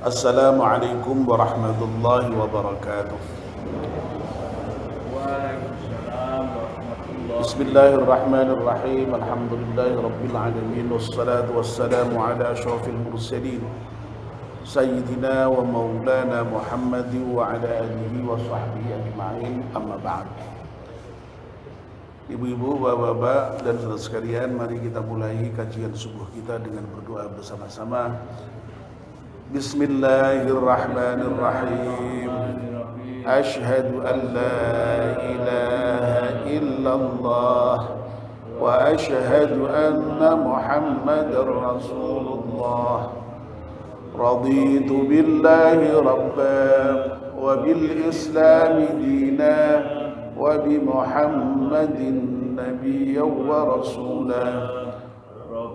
Assalamualaikum warahmatullahi wabarakatuh. Waalaikumsalam warahmatullahi. Bismillahirrahmanirrahim. Alhamdulillahi rabbil alamin. Wassalatu wassalamu ala asyrafil mursalin Sayyidina wa maulana Muhammadin wa ala alihi wa sahbihi ajma'in. Amma ba'd. Ibu-ibu, bapak-bapak, dan saudara sekalian, mari kita mulai kajian subuh kita dengan berdoa bersama-sama. Bismillahirrahmanirrahim. Ashhadu an la ilaha illallah wa ashhadu anna Muhammadar Rasulullah. Raditu billahi rabban wa bil islami dinan wa bi Muhammadin nabiyyan wa rasulan.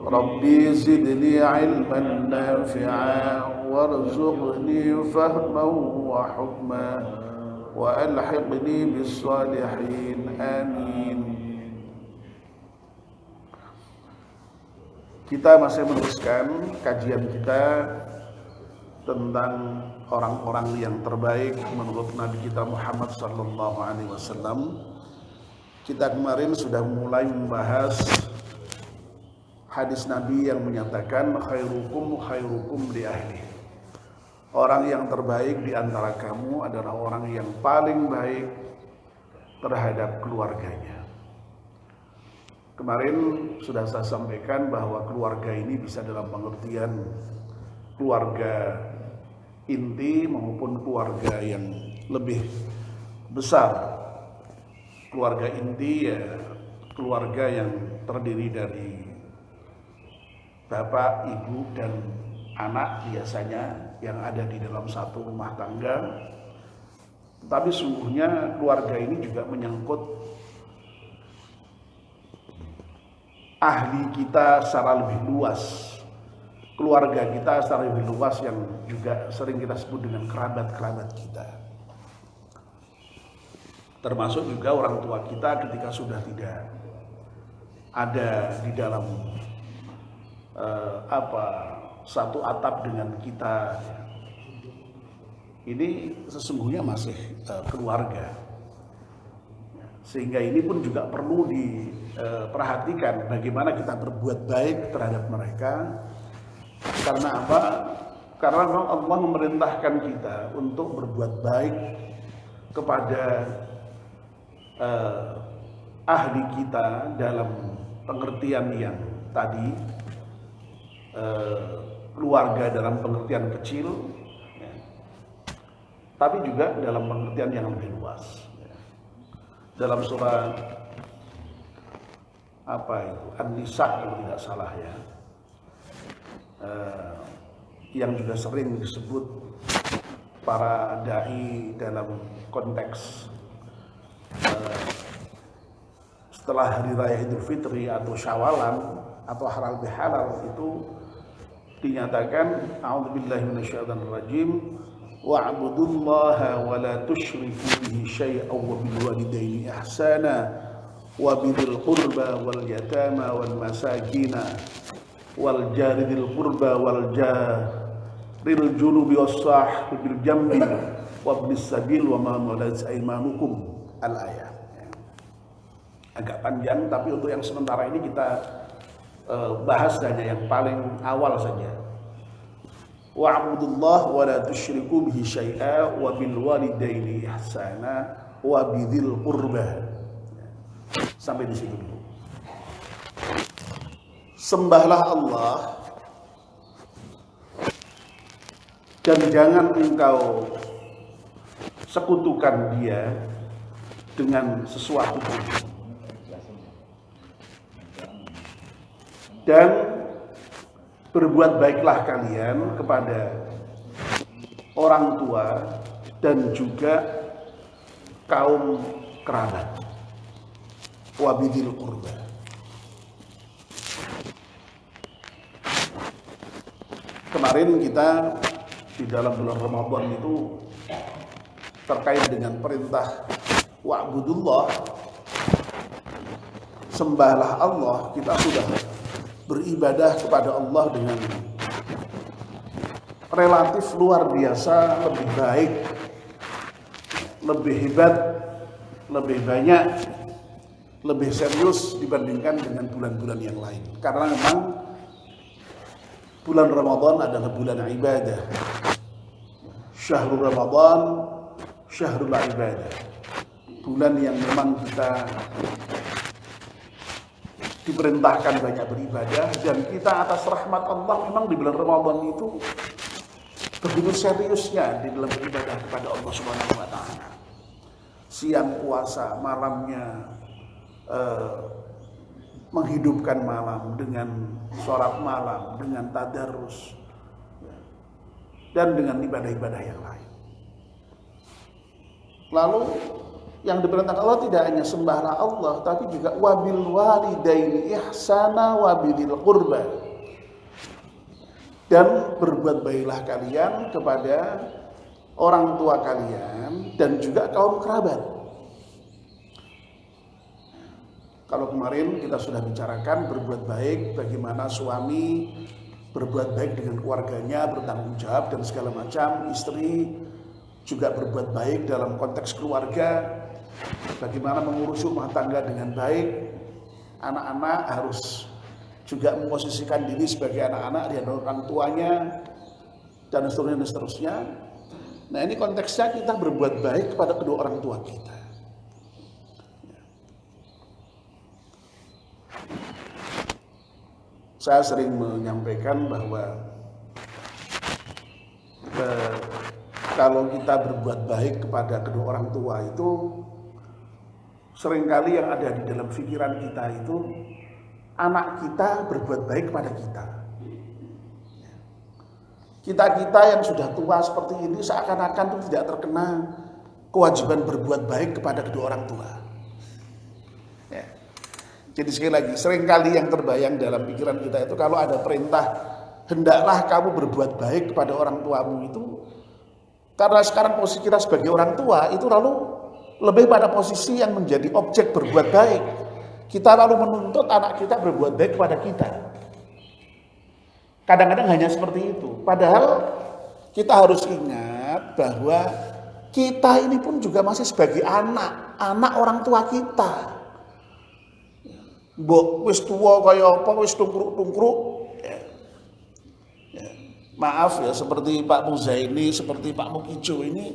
Rabbi zidni ilman nafi'an warzuqni fahman wa hukman wa alhiqni bis salihin. Amin. Kita masih meneruskan kajian kita tentang orang-orang yang terbaik menurut Nabi kita Muhammad sallallahu alaihi wasallam. Kita kemarin sudah mulai membahas hadis Nabi yang menyatakan khairukum li ahli. Orang yang terbaik di antara kamu adalah orang yang paling baik terhadap keluarganya. Kemarin sudah saya sampaikan bahwa keluarga ini bisa dalam pengertian keluarga inti maupun keluarga yang lebih besar. Keluarga inti ya keluarga yang terdiri dari bapak, ibu, dan anak biasanya yang ada di dalam satu rumah tangga. Tapi sungguhnya keluarga ini juga menyangkut ahli kita secara lebih luas. Keluarga kita secara lebih luas yang juga sering kita sebut dengan kerabat-kerabat kita. Termasuk juga orang tua kita ketika sudah tidak ada di dalam satu atap dengan kita. Ini sesungguhnya masih keluarga. Sehingga ini pun juga perlu diperhatikan bagaimana kita berbuat baik terhadap mereka. Karena apa? Karena Allah memerintahkan kita untuk berbuat baik kepada ahli kita dalam pengertian yang tadi. Keluarga dalam pengertian kecil ya. Tapi juga dalam pengertian yang lebih luas ya. Dalam surah An-Nisa kalau tidak salah ya, yang juga sering disebut para dai dalam konteks setelah hari raya Idul Fitri atau Syawalan atau halal bihalal itu dinyatakan a'udzubillahi minasyaitonir rajim wa'budullaha wa la tusyriku bihi syai'an wa bil walidaini ihsana wa bidzil qurba wal yatama wal masakina wal jari dzil qurba wal jaril junubi was sahibil jambi wa ibnis sabil wa ma malakat aymanukum al-ayat. Agak panjang tapi untuk yang sementara ini kita bahas saja yang paling awal saja. Wa'budullah wa la tusyriku bihi syai'a wa bil walidaini ihsana wa bidzil qurba. Sampai di situ dulu. Sembahlah Allah dan jangan engkau sekutukan Dia dengan sesuatu pun. Dan berbuat baiklah kalian kepada orang tua dan juga kaum kerabat. Wabidil qurba. Kemarin kita di dalam bulan Ramadan itu terkait dengan perintah wa'budullah, sembahlah Allah, kita sudah beribadah kepada Allah dengan relatif luar biasa, lebih baik, lebih hebat, lebih banyak, lebih serius dibandingkan dengan bulan-bulan yang lain. Karena memang bulan Ramadan adalah bulan ibadah. Syahrul Ramadan, syahrul ibadah. Bulan yang memang kita diperintahkan banyak beribadah, dan kita atas rahmat Allah memang di bulan Ramadan itu begitu seriusnya di dalam beribadah kepada Allah Subhanahu wa taala. Siang puasa, malamnya menghidupkan malam dengan sholat malam, dengan tadarus, dan dengan ibadah-ibadah yang lain. Lalu yang diperintahkan Allah tidak hanya sembahlah Allah, tapi juga wabil walidaini ihsana wabilil qurba, dan berbuat baiklah kalian kepada orang tua kalian dan juga kaum kerabat. Kalau kemarin kita sudah bicarakan berbuat baik, bagaimana suami berbuat baik dengan keluarganya, bertanggung jawab dan segala macam. Istri juga berbuat baik dalam konteks keluarga, bagaimana mengurus rumah tangga dengan baik. Anak-anak harus juga memposisikan diri sebagai anak-anak di hadapan orang tuanya, dan seterusnya. Nah, ini konteksnya kita berbuat baik kepada kedua orang tua kita. Saya sering menyampaikan bahwa kalau kita berbuat baik kepada kedua orang tua itu, seringkali yang ada di dalam pikiran kita itu anak kita berbuat baik kepada kita. Kita yang sudah tua seperti ini seakan-akan itu tidak terkena kewajiban berbuat baik kepada kedua orang tua. Ya. Jadi sekali lagi, seringkali yang terbayang dalam pikiran kita itu kalau ada perintah hendaklah kamu berbuat baik kepada orang tuamu itu, karena sekarang posisi kita sebagai orang tua itu lalu lebih pada posisi yang menjadi objek berbuat baik. Kita lalu menuntut anak kita berbuat baik kepada kita. Kadang-kadang hanya seperti itu. Padahal kita harus ingat bahwa kita ini pun juga masih sebagai anak orang tua kita. Mbok wis tuwa kaya apa, wis tungkruk-tungkruk. Ya. Maaf ya, seperti Pak Muzaini, seperti Pak Mukijo ini,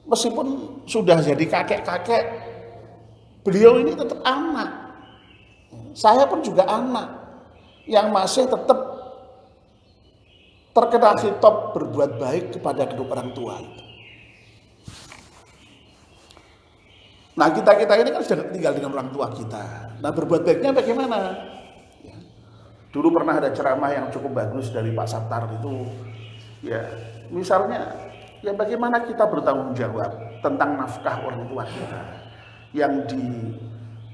meskipun sudah jadi kakek-kakek, beliau ini tetap anak. Saya pun juga anak yang masih tetap terkena khitab berbuat baik kepada kedua orang tua itu. Nah, kita ini kan sudah tinggal dengan orang tua kita. Nah, berbuat baiknya bagaimana? Ya. Dulu pernah ada ceramah yang cukup bagus dari Pak Sattar itu, ya, misalnya, ya bagaimana kita bertanggung jawab tentang nafkah orang tua kita yang di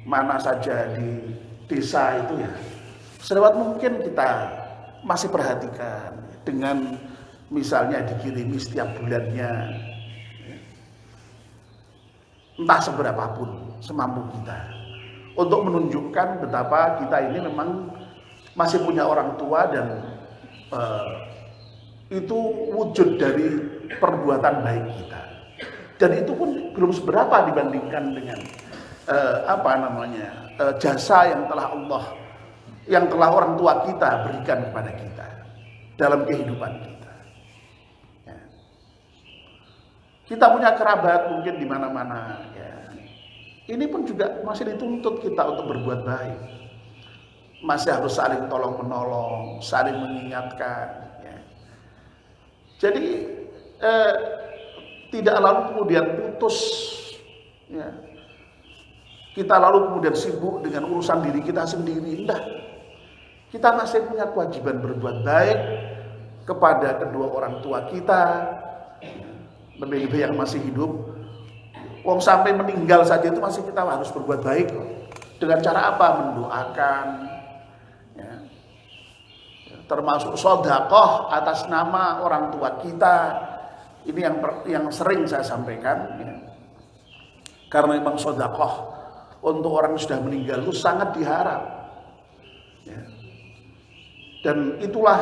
mana saja di desa itu, ya, selewat mungkin kita masih perhatikan dengan misalnya dikirimi setiap bulannya, entah seberapapun semampu kita, untuk menunjukkan betapa kita ini memang masih punya orang tua, dan itu wujud dari perbuatan baik kita. Dan itu pun belum seberapa dibandingkan dengan jasa yang telah orang tua kita berikan kepada kita dalam kehidupan kita. Ya. Kita punya kerabat mungkin di mana-mana. Ya. Ini pun juga masih dituntut kita untuk berbuat baik. Masih harus saling tolong menolong, saling mengingatkan. Ya. Jadi tidak lalu kemudian putus. Ya. Kita lalu kemudian sibuk dengan urusan diri kita sendiri. Enggak. Kita masih punya kewajiban berbuat baik kepada kedua orang tua kita, lebih-lebih yang masih hidup. Wong sampai meninggal saja itu masih kita harus berbuat baik. Dengan cara apa? Mendoakan, ya. Termasuk sedekah atas nama orang tua kita. Ini yang sering saya sampaikan, ya. Karena memang sedekah untuk orang yang sudah meninggal itu sangat diharap, ya. Dan itulah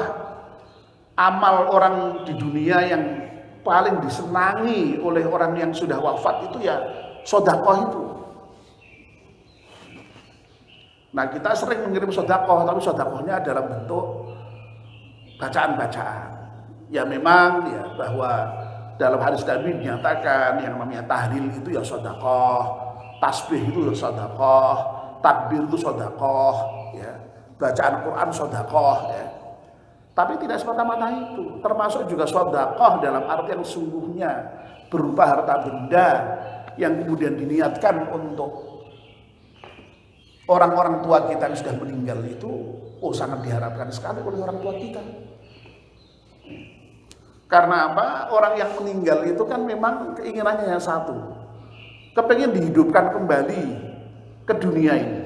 amal orang di dunia yang paling disenangi oleh orang yang sudah wafat itu ya sedekah itu. Nah, kita sering mengirim sedekah, tapi sedekahnya dalam bentuk bacaan-bacaan. Ya memang ya bahwa dalam hadis Nabi dinyatakan yang namanya tahlil itu ya sedekah, tasbih itu ya sedekah, takbir itu sedekah, ya. Bacaan Quran sedekah, ya. Tapi tidak semata-mata itu, termasuk juga sedekah dalam arti yang sungguhnya berupa harta benda yang kemudian diniatkan untuk orang-orang tua kita yang sudah meninggal itu, oh sangat diharapkan sekali oleh orang tua kita. Karena apa? Orang yang meninggal itu kan memang keinginannya yang satu, kepengen dihidupkan kembali ke dunia ini.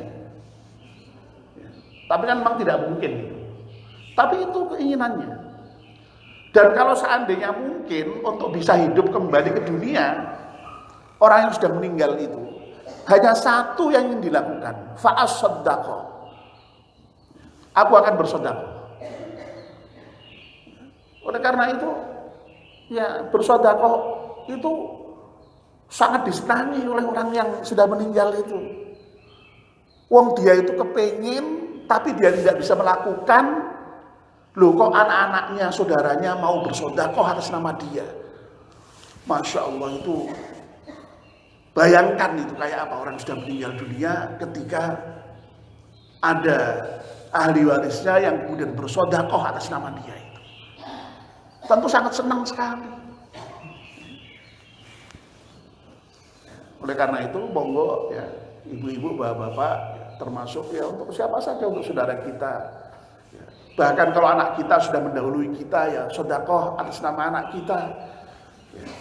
Tapi kan memang tidak mungkin. Tapi itu keinginannya. Dan kalau seandainya mungkin untuk bisa hidup kembali ke dunia, orang yang sudah meninggal itu hanya satu yang ingin dilakukan, fa'as-sadaqah. Aku akan bersedekah. Oleh karena itu, ya bersedekah itu sangat disenangi oleh orang yang sudah meninggal itu. Wong dia itu kepengin, tapi dia tidak bisa melakukan. Loh kok anak-anaknya, saudaranya mau bersedekah atas nama dia. Masya Allah itu. Bayangkan itu kayak apa orang sudah meninggal dunia ketika ada ahli warisnya yang kemudian bersedekah atas nama dia itu. Tentu sangat senang sekali. Oleh karena itu monggo ya ibu-ibu, bapak-bapak ya, termasuk ya untuk siapa saja, untuk saudara kita. Ya. Bahkan kalau anak kita sudah mendahului kita ya sedekah atas nama anak kita. Ya.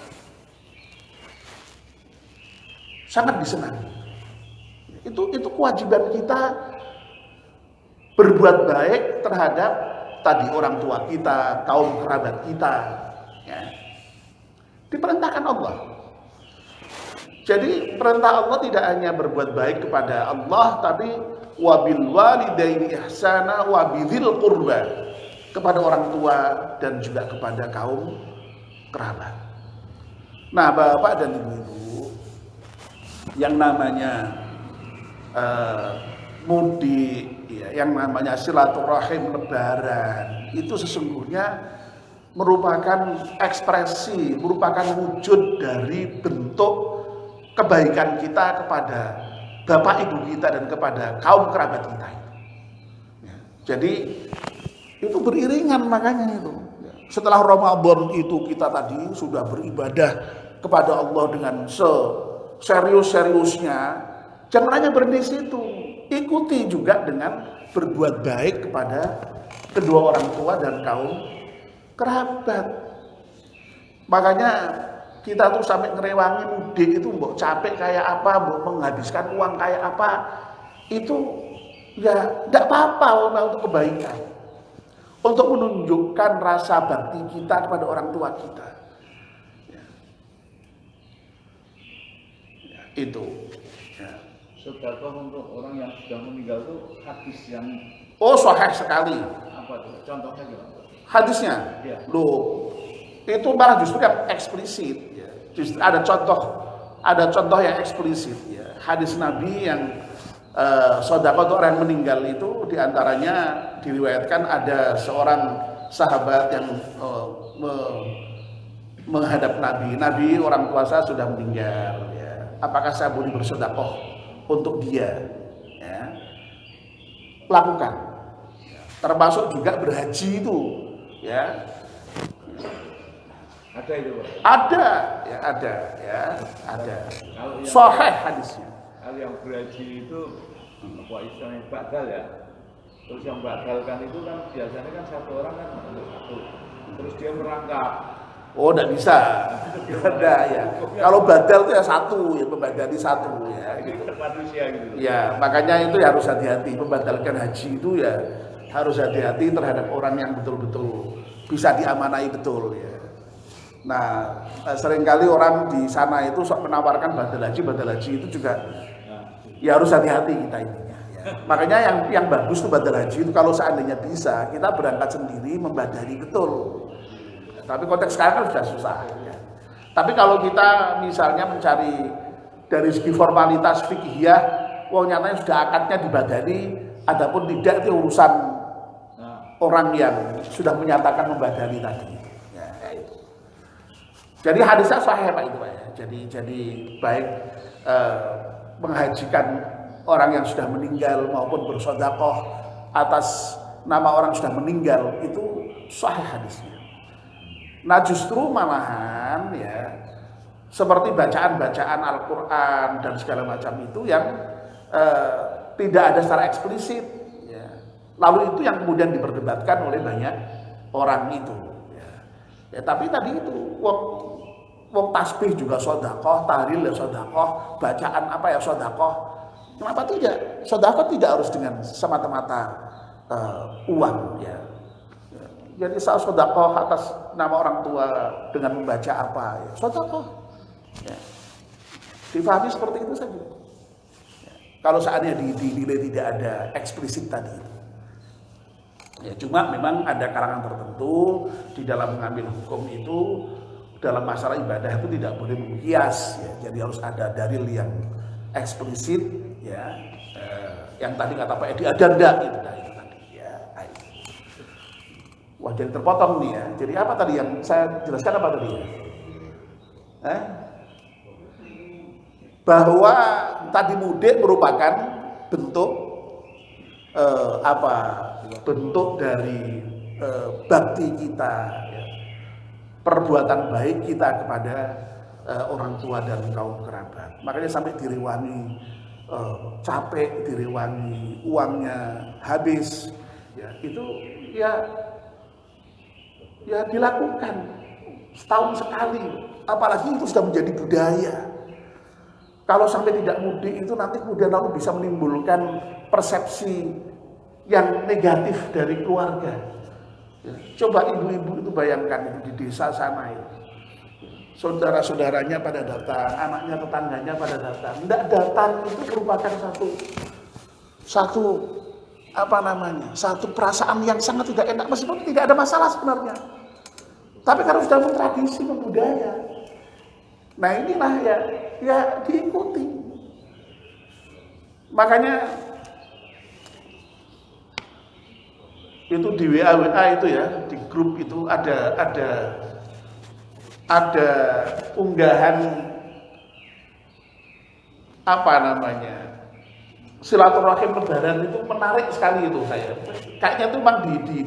Sangat disenangi. Itu kewajiban kita berbuat baik terhadap tadi orang tua kita, kaum kerabat kita. Ya. Diperintahkan Allah. Jadi perintah Allah tidak hanya berbuat baik kepada Allah, tapi wabil walidaini ihsana wabidhil qurba, kepada orang tua dan juga kepada kaum kerabat. Nah, Bapak dan Ibu, yang namanya mudik, ya, yang namanya silaturahim lebaran, itu sesungguhnya merupakan ekspresi, merupakan wujud dari bentuk kebaikan kita kepada bapak ibu kita dan kepada kaum kerabat kita. Ya, jadi itu beriringan makanya itu. Ya, setelah Ramadan itu kita tadi sudah beribadah kepada Allah dengan serius-seriusnya, jangan hanya berhenti situ, ikuti juga dengan berbuat baik kepada kedua orang tua dan kaum kerabat. Makanya kita tuh sampai ngerewangi mudik itu, mbok capek kayak apa, mbok menghabiskan uang kayak apa, itu ya tidak apa-apa untuk kebaikan, untuk menunjukkan rasa bakti kita kepada orang tua kita. Itu ya. Sedekah untuk orang yang sudah meninggal itu hadis yang sahih sekali. Apa itu? Contohnya gimana? Hadisnya? Ya. Loh, itu malah justru yang eksplisit ya. Justru ada contoh yang eksplisit ya. Hadis Nabi yang sedekah untuk orang yang meninggal itu diantaranya diriwayatkan ada seorang sahabat yang menghadap Nabi, orang tua saya sudah meninggal ya. Apakah saya boleh bersedekah untuk dia? Ya. Lakukan. Termasuk juga berhaji itu, ya. Ada itu, Pak? Ada. Sahih hadisnya. Kalau yang berhaji itu apa istilahnya badal ya? Terus yang badalkan itu kan biasanya kan satu orang kan untuk satu. Terus dia merangkap. Oh, tidak bisa. Ada ya. Kalau badal itu ya satu, ya membadali satu ya. Gitu. Manusia gitu. Ya, makanya itu ya harus hati-hati. Membadalkan haji itu ya harus hati-hati terhadap orang yang betul-betul bisa diamanai betul ya. Nah, seringkali orang di sana itu menawarkan badal haji itu juga ya harus hati-hati kita intinya. Ya. Makanya yang bagus tuh badal haji itu kalau seandainya bisa kita berangkat sendiri membadani betul. Tapi konteks sekarang kan sudah susah. Ya. Tapi kalau kita misalnya mencari dari segi formalitas fikihiyah, nyatanya sudah akadnya dibadani, adapun tidak itu urusan orang yang sudah menyatakan membadani tadi. Ya, itu. Jadi hadisnya sahih Pak itu Pak ya. Jadi baik menghajikan orang yang sudah meninggal maupun bersedekah atas nama orang sudah meninggal itu sahih hadisnya. Nah justru malahan ya seperti bacaan-bacaan Al-Quran dan segala macam itu yang tidak ada secara eksplisit ya. Lalu itu yang kemudian diperdebatkan oleh banyak orang itu ya tapi tadi itu wong tasbih juga sedekah, tahlil ya sedekah, bacaan apa ya sedekah. Kenapa tidak? Sedekah tidak harus dengan semata-mata uang ya. Jadi saya sedekah atas nama orang tua dengan membaca apa ya. Sedekah. Ya. Difahami seperti itu saja. Ya. Kalau seandainya dinilai tidak ada eksplisit tadi. Ya cuma memang ada kalangan tertentu di dalam mengambil hukum itu dalam masalah ibadah itu tidak boleh menghias ya. Jadi harus ada dalil yang eksplisit ya. Yang tadi kata Pak Edi ada enggak itu tadi ya. Wah jadi terpotong nih ya. Jadi apa tadi yang saya jelaskan apa tadi ya? Bahwa tadi mudik merupakan bentuk bentuk dari bakti kita ya. Perbuatan baik kita kepada orang tua dan kaum kerabat. Makanya sampai direwangi capek, direwangi uangnya habis ya itu ya dilakukan setahun sekali, apalagi itu sudah menjadi budaya. Kalau sampai tidak mudik itu nanti kemudian lalu bisa menimbulkan persepsi yang negatif dari keluarga. Ya, coba ibu-ibu itu bayangkan itu di desa sana itu. Saudara-saudaranya pada datang, anaknya tetangganya pada datang. Tidak datang itu merupakan satu perasaan yang sangat tidak enak meskipun tidak ada masalah sebenarnya. Tapi kalau sudah mentradisi, membudaya. Nah inilah ya diikuti. Makanya itu di WA itu ya, di grup itu ada unggahan silaturahim lebaran itu menarik sekali itu saya. Kayaknya itu memang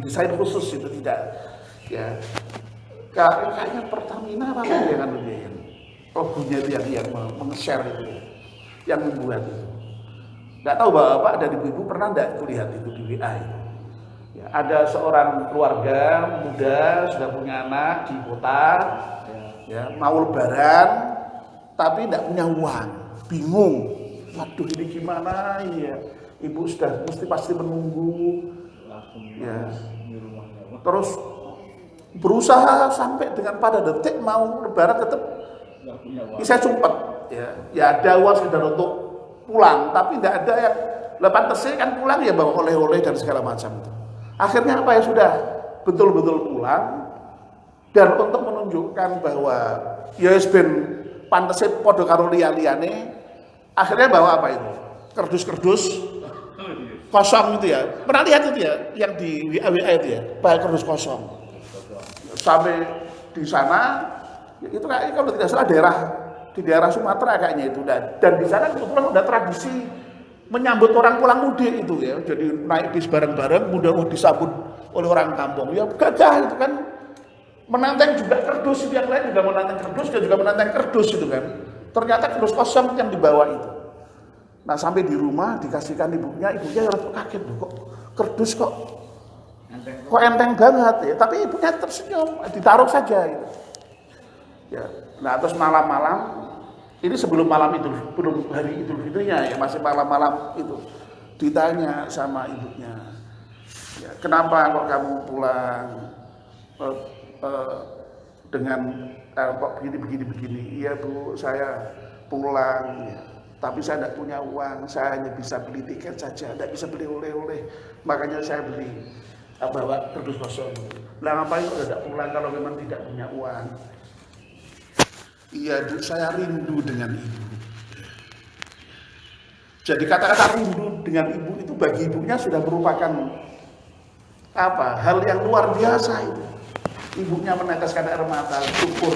desain khusus itu tidak ya. Kayaknya Pertamina apa yang logonya itu yang meng-share itu yang membuat itu. Nggak tahu Bapak dan Ibu pernah nggak lihat itu di WA itu. Ya, ada seorang keluarga muda sudah punya anak di kota ya mau lebaran tapi tidak punya uang, bingung. Waduh ini gimana ini ya? Ibu sudah pasti menunggu ya. Terus berusaha sampai dengan pada detik mau lebaran tetap saya sumpet ya ada uang sekedar untuk pulang tapi tidak ada yang lepas tersi kan pulang ya bawa oleh-oleh dan segala macam itu. Akhirnya apa ya sudah betul-betul pulang dan untuk menunjukkan bahwa ya ben pantese padha karo liyane akhirnya bawa apa itu? Kerdus-kerdus kosong itu ya. Pernah lihat itu ya yang di WA itu ya, bawa kerdus kosong. Sampai di sana itu kayak kalau tidak salah di daerah Sumatera kayaknya itu dan di sana kebetulan ada tradisi menyambut orang pulang mudik itu ya, jadi naik bis bareng-bareng, mudah disambut oleh orang kampung. Ya gagah itu kan, menantang juga kerdus, yang lain juga menantang kerdus, dia juga menantang kerdus itu kan. Ternyata kerdus kosong yang dibawa itu. Nah sampai di rumah dikasihkan ibunya kaget kok kerdus kok enteng banget ya. Tapi ibunya tersenyum, ditaruh saja gitu. Ya, nah terus malam-malam. Ini sebelum malam itu, belum hari Idul Fitrinya ya, masih malam-malam itu ditanya sama ibunya, ya, kenapa kok kamu pulang dengan kok begini? Iya Bu, saya pulang ya. tapi saya tidak punya uang, saya hanya bisa beli tiket saja, tidak bisa beli oleh-oleh, makanya saya beli bawa kardus kosong. Lah ngapain kok tidak pulang kalau memang tidak punya uang? Iya, saya rindu dengan ibu. Jadi kata-kata rindu dengan ibu itu bagi ibunya sudah merupakan hal yang luar biasa itu. Ibunya meneteskan air mata, syukur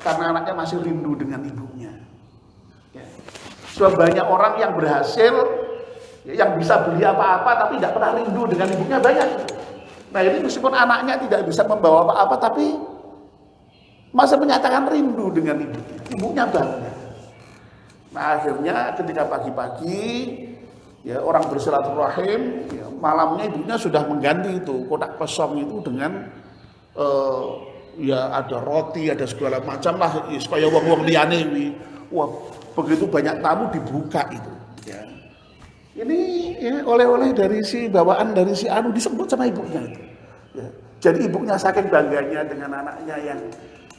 karena anaknya masih rindu dengan ibunya. Ya. Sebab banyak orang yang berhasil, yang bisa beli apa-apa tapi tidak pernah rindu dengan ibunya banyak. Nah ini meskipun anaknya tidak bisa membawa apa-apa tapi masih menyatakan rindu dengan ibunya bangga. Nah akhirnya ketika pagi-pagi ya orang bersilaturahim, ya, malamnya ibunya sudah mengganti itu kotak kosong itu dengan ya ada roti, ada segala macam lah, supaya wong-wong liyane iki. Wah, begitu banyak tamu dibuka itu. Ya. Ini ya, oleh-oleh dari si bawaan dari si Anu disebut sama ibunya itu. Ya. Jadi ibunya saking bangganya dengan anaknya yang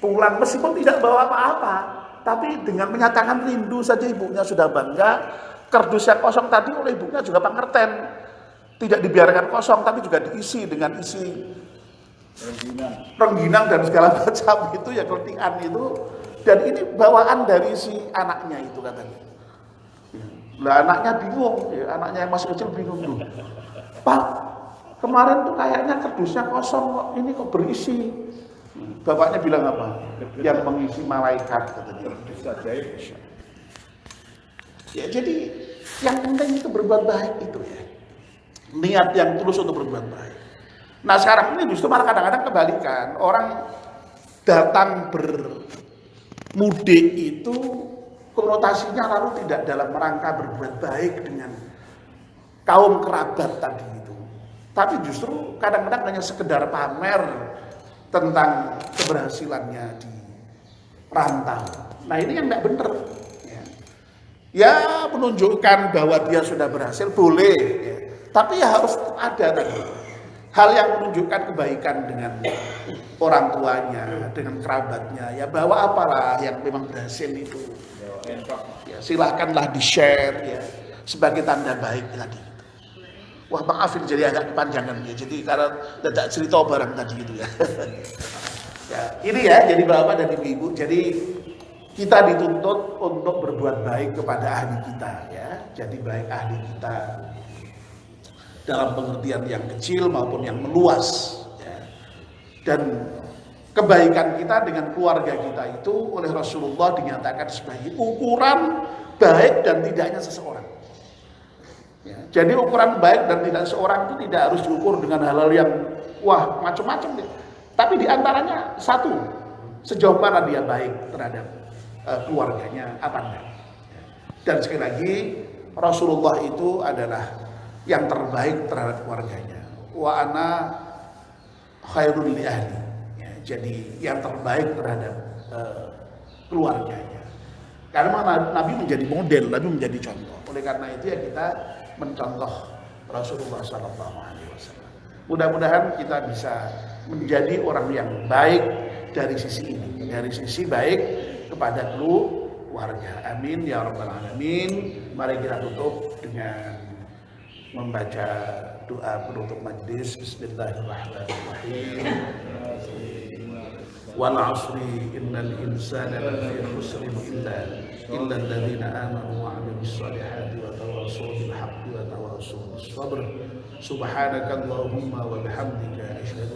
pulang meskipun tidak bawa apa-apa, tapi dengan menyatakan rindu saja ibunya sudah bangga. Kardus yang kosong tadi oleh ibunya juga pengertian, tidak dibiarkan kosong tapi juga diisi dengan isi rengginang dan segala macam itu ya, keletihan itu, dan ini bawaan dari si anaknya itu katanya. Lah anaknya bingung, ya, anaknya yang masih kecil bingung tuh. Pak, kemarin tuh kayaknya kardusnya kosong kok, ini kok berisi. Bapaknya bilang apa? Yang mengisi malaikat katanya. Ya jadi yang penting itu berbuat baik itu ya. Niat yang tulus untuk berbuat baik. Nah sekarang ini justru malah kadang-kadang kebalikan. Orang datang bermudik itu konotasinya lalu tidak dalam rangka berbuat baik dengan kaum kerabat tadi itu. Tapi justru kadang-kadang hanya sekedar pamer tentang keberhasilannya di rantau. Nah ini yang tidak benar. Ya menunjukkan bahwa dia sudah berhasil boleh. Ya. Tapi ya harus ada tadi hal yang menunjukkan kebaikan dengan orang tuanya, dengan kerabatnya. Ya bawa apalah yang memang berhasil itu. Ya silahkanlah di-share ya sebagai tanda baik tadi. Wah maafin jadi agak kepanjangan ya. Jadi karena tidak cerita barang tadi itu ya. Ya ini ya jadi bapak dan ibu. Jadi kita dituntut untuk berbuat baik kepada ahli kita ya. Jadi baik ahli kita dalam pengertian yang kecil maupun yang meluas ya. Dan kebaikan kita dengan keluarga kita itu oleh Rasulullah dinyatakan sebagai ukuran baik dan tidaknya seseorang ya. Jadi ukuran baik dan tidak seseorang itu tidak harus diukur dengan hal-hal yang wah macam-macam deh. Tapi diantaranya satu, sejauh mana dia baik terhadap keluarganya apa enggak. Dan sekali lagi Rasulullah itu adalah yang terbaik terhadap keluarganya. Wa ana khairul li ahli. Ya, jadi yang terbaik terhadap keluarganya. Karena Nabi menjadi model, Nabi menjadi contoh. Oleh karena itu ya kita mencontoh Rasulullah SAW. Mudah-mudahan kita bisa menjadi orang yang baik dari sisi ini, dari sisi baik kepada keluarga. Amin ya rabbal alamin. Mari kita tutup dengan membaca doa penutup majlis. Bismillahirrahmanirrahim. Wal 'asri innal insana lafi khusrin illa alladziina aamanu wa 'amilus shalihati wa tawassaw bil haqqi wa tawassaw bis sabr. Subhanakallahumma wa bihamdika asyhadu